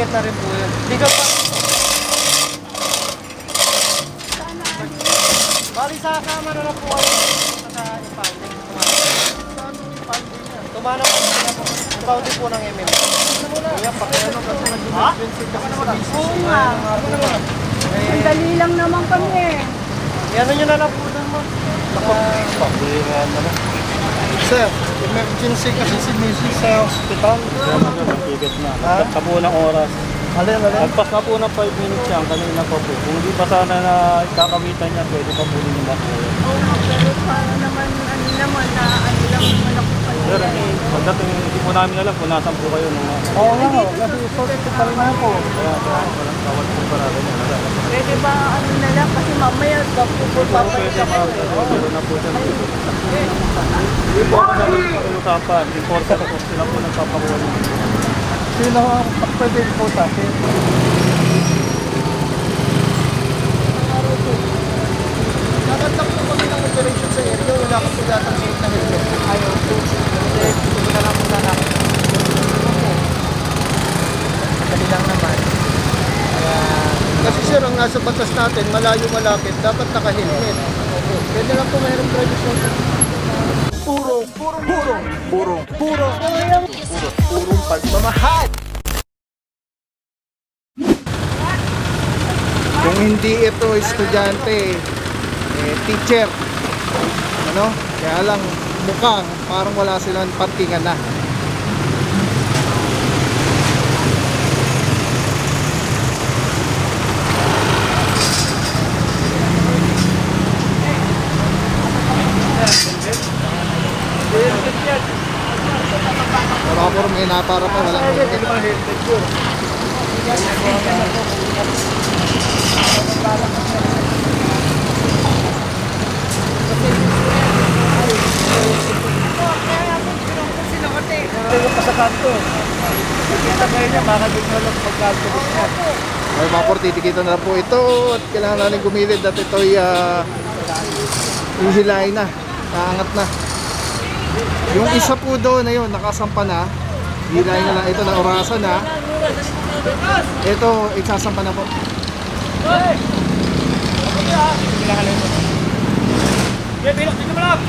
Mabigat na rin po yun. Hindi ka pa. Bali sa kama na lang po kayo sa impounding. Tumana po na po. Impounding po ng MM. Kaya pakiano kasi nag-emergency kasi sa BCC. Oo nga. Sandali lang naman kami eh. Ano nyo na lang po doon mo? Pabulingan naman. Sir, emergency kasi si Mrs. sa hospital. Bigat na. Nagpas po ng oras. Nagpas na po ng 5 minutes yan. Kanina pa po. Kung hindi pa sana na kakamitan niya, pwede pa po rin yung bato. Oo nga, pero para naman, ano naman, na ano lang naman ako pa Sir, pagdating, hindi po namin alam kung nasan po kayo. Oo nga, kasi hospital na po. Kaya walang kawal po para rin. pwede ba ano na lang, kasi mamaya Pwede na po siya. Hindi po ako nag-usapan. Enforcer po sila po nagpapakuha. Sino ang pwede po sa akin? Nakatap po kami ng operation sa area, wala ka po yata kahit na helmet. Ayaw po. Kasi gusto na lang po sana. Madali lang naman. Kasi sir, ang nasa batas natin, malayo malapit, dapat naka-helmet. Pwede lang po mayroong driver's license. Purong pagmamahal. Kung hindi ito estudyante, teacher, ano? Kaya lang mukhang parang wala silang patingan na. Wala po may natara pa, walang helmet. Pa sa kanto. Kita kayo niya, makagin nyo lang pagkaltubos niya. Ay mga titikita na po ito at kailangan natin gumilid at ito'y ihilain na, kaangat na. Yung isa po doon na yun, nakasampa na. Hilain na lang ito na orasan na. Ito, isasampa na po. Bilok, dito mo lang!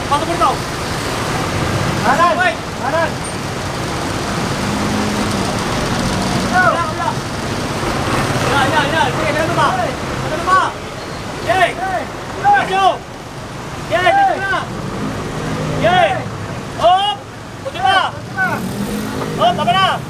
Pasok mo dito! Hanan! Hanan! Yan! Sige, ganun ba? Ganun ba? Yay! Dito! Yay! Dito na! Yay! Hop! Puti ba? Hop! Tama na!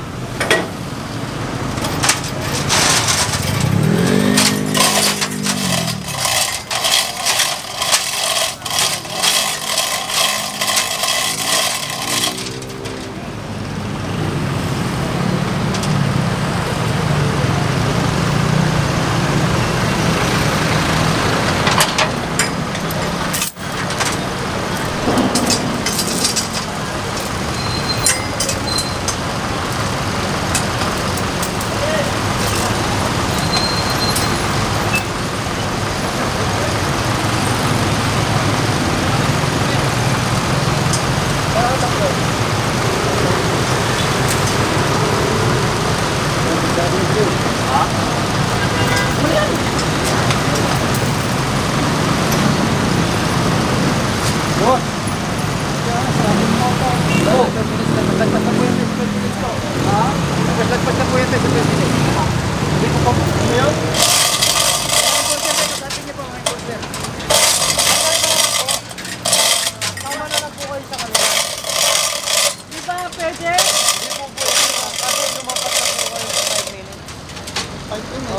Nagpagpag na po yan sa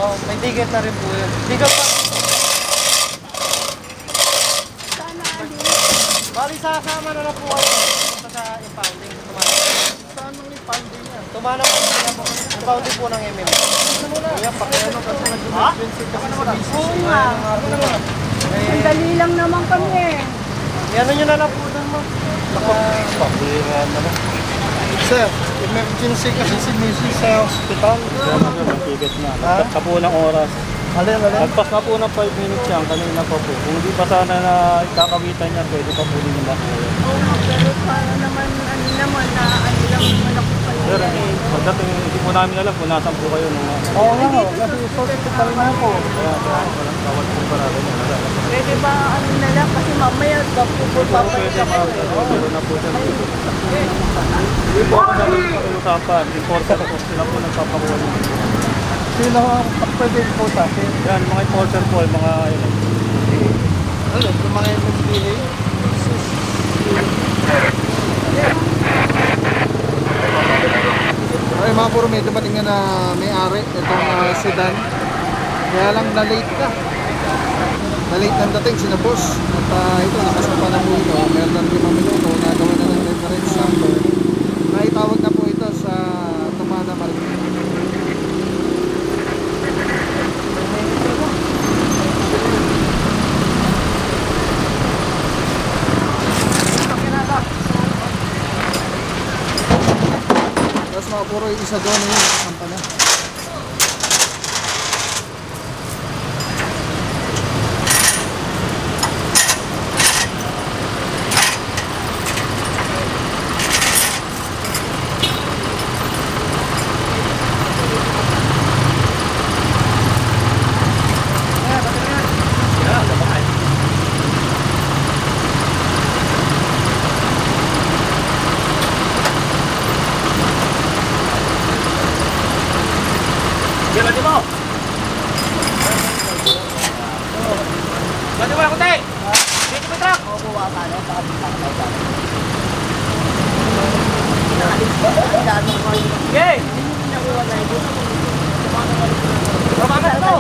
Oh, may ticket na rin po yun. Ticket pa. Sana ali. Bali, sasama na lang po kayo. Sa impounding. Saan ang impounding niya? Tumana po sila po. Impounding po ng MM. Kaya pakiano kasi nag-emergency kasi sa business. Oo nga. Sandali lang naman kami. Yan nyo na lang po doon mo. Pabiran na lang. Sir, emergency kasi si Mrs. sa hospital. May ticket na. Nagpas na po ng oras. Alin? Nagpas na po ng 5 minutes yan. Kanina pa po. Kung hindi pa sana na ikakawitan niya, pwede pa po din yung bakuya. Oo nga, pero para naman, ano naman, na ano lang naman ako pala Sir, yan eh. pagdating hindi po namin alam kung nasan po kayo nung Oo nga, kasi hospital na po. kaya walang tawad po pa natin. Pwede ba ano na lang, kasi mamaya papabalik Pwede ako eh. pero na po sir. Hindi po ako dapat pakiusapan. Enforcer po sila po nagpapakuha. Sino ang pwede po sa akin? Yan, mga enforcer po, yung mga yun. Ano, yung mga MSBA? Ay mga puro may dumating na may-ari itong sedan. Kaya lang na-late ka. Na-late ng dating sina boss. At ito nakasampa ng ulo. Meron ng 5 minuto. Nagawa na ng reference number. Naitawag na po ito sa Tumana Marikina. Tapos mga puro yung isa doon yun, nakasampa na. Ganti mo! Ganti mo ako tayo! Dito mo truck! Oo, buwapa na, baka bigla ka tayo. Okay! Nakuha na ito. Tama na ito!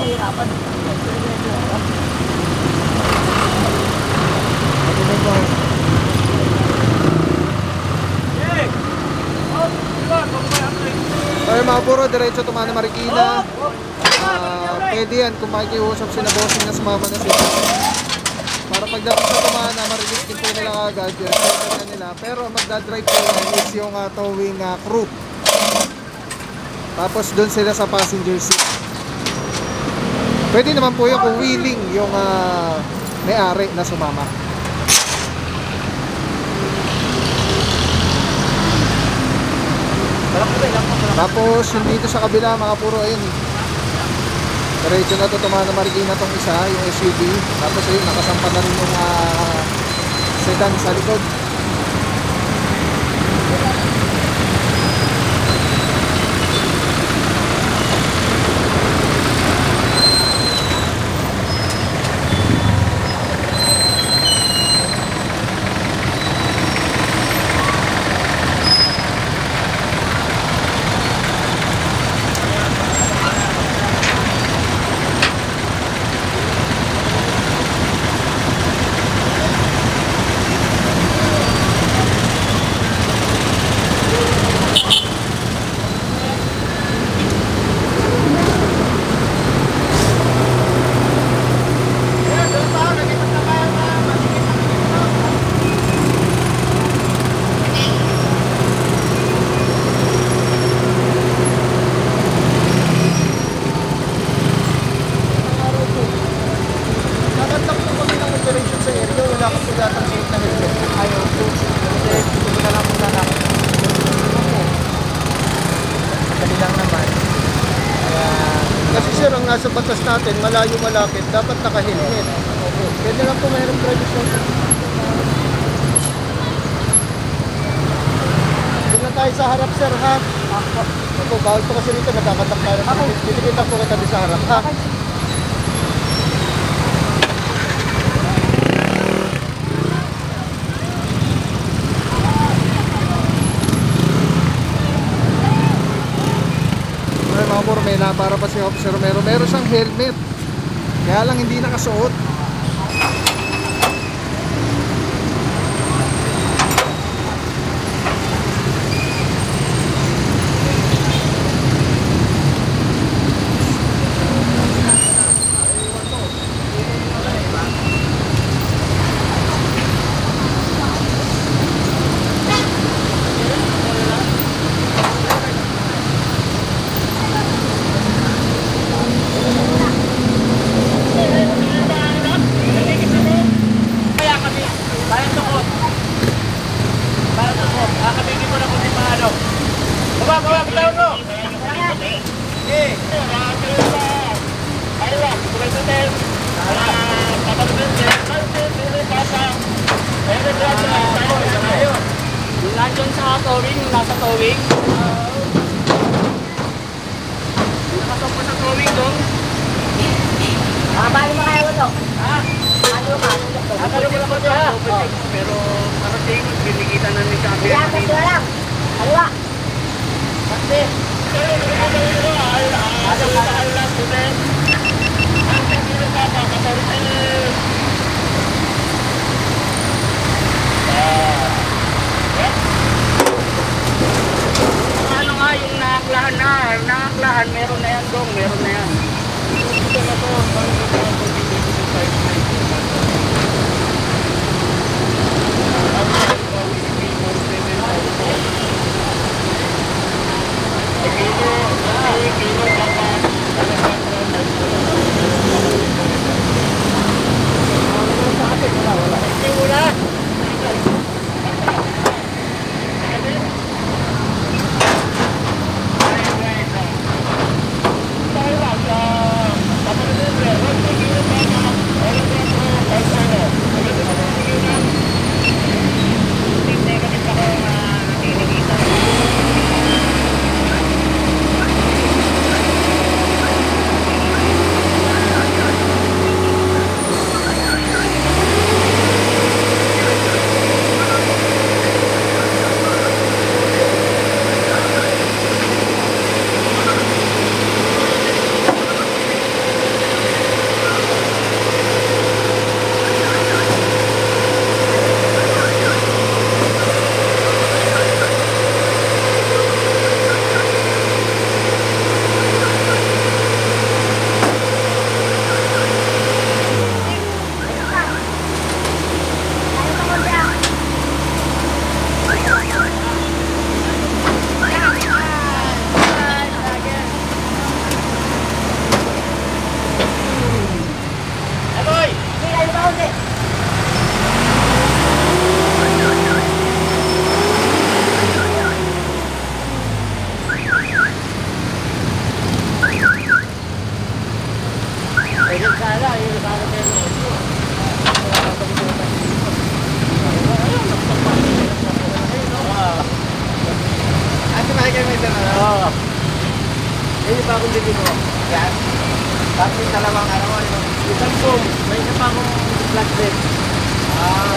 Ay mga puro, diretso Tumana Marikina. Pwede yan kung makikiusap sila bossing na sumama na sila. Para pagdating sa Tumana, marilis din po nila agad yun. Na nila. Pero magdadrive po yan is yung towing crew. Tapos doon sila sa passenger seat. Pwede naman po yung kung willing yung may-ari na sumama. Tapos yung dito sa kabila mga puro ayun. Diretso na to Tumana Marikina tong isa, yung SUV. Tapos ayun, nakasampa na rin yung sedan sa likod. Kasi sir, ang nasa batas natin, malayo malapit, dapat nakahelmet. Pwede lang po mayroong driver's license. Doon na tayo sa harap sir ha. Ako, bawal po kasi rito, nagkakatak tayo. Titikita po kita sa harap ha. Mga puro may pinapara pa si Officer Romero. Meron siyang helmet, kaya lang hindi nakasuot. Nandiyan sa towing, nasa towing. Nakasok po sa towing doon. Bali mo kaya wala? Ha? Ano ka? Akala mo lang siya. Pero parating, binikita na ni Sabi. Kaya kasi wala. Kaliwa. Kasi, ano nga yung naaklahan na, naaklahan, meron na yan dong, meron na yan. Ito na to, Hindi pa akong bibig ko. Yan. Tapos dalawang isang boom. May isa pa akong flatbed.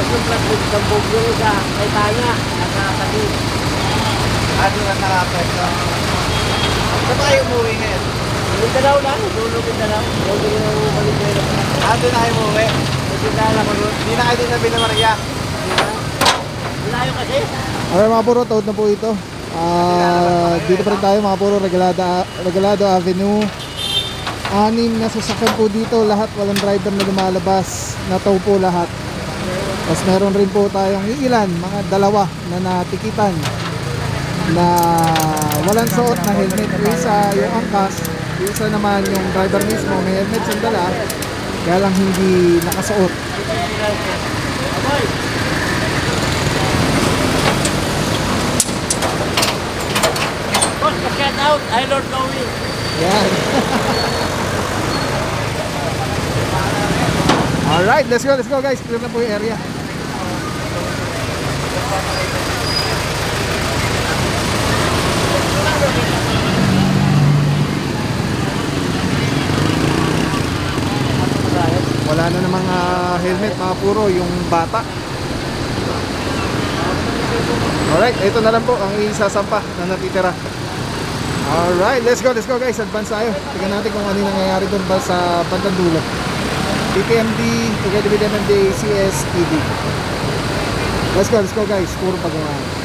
Yung flatbed, isang boom. Yung isa, may tanya. Nakakati. Doon ang nakapwesta. Saan ba kayo umuwi ngayon? Mindanao lang. Dulo Mindanao. Dulo yung Valenzuela. Doon na kayo umuwi? Hindi na kayo din sabi na Maria. Malayo kasi. Okay mga puro, taod na po ito. Dito pa rin tayo mga puro, Regalado Avenue. 6 na sasakyan po dito, lahat walang driver na lumalabas, nataw po lahat. Tapos meron rin po tayong ilan, mga dalawa na natikitan na walang suot na helmet. Isa yung angkas, isa naman yung driver mismo may helmet siyang dala, kaya lang hindi nakasuot. Get out, I Lord Going. Yan. Alright, let's go guys. Clear na po yung area. Wala na namang helmet mga puro, yung bata. Alright, ito na lang po ang isasampa na natitira. Alright, let's go guys. Advance tayo. Tingnan natin kung ano yung nangyayari doon ba sa bandang dulo. PPMD, together with MMDA, CSED. Let's go guys. Puro pagawa.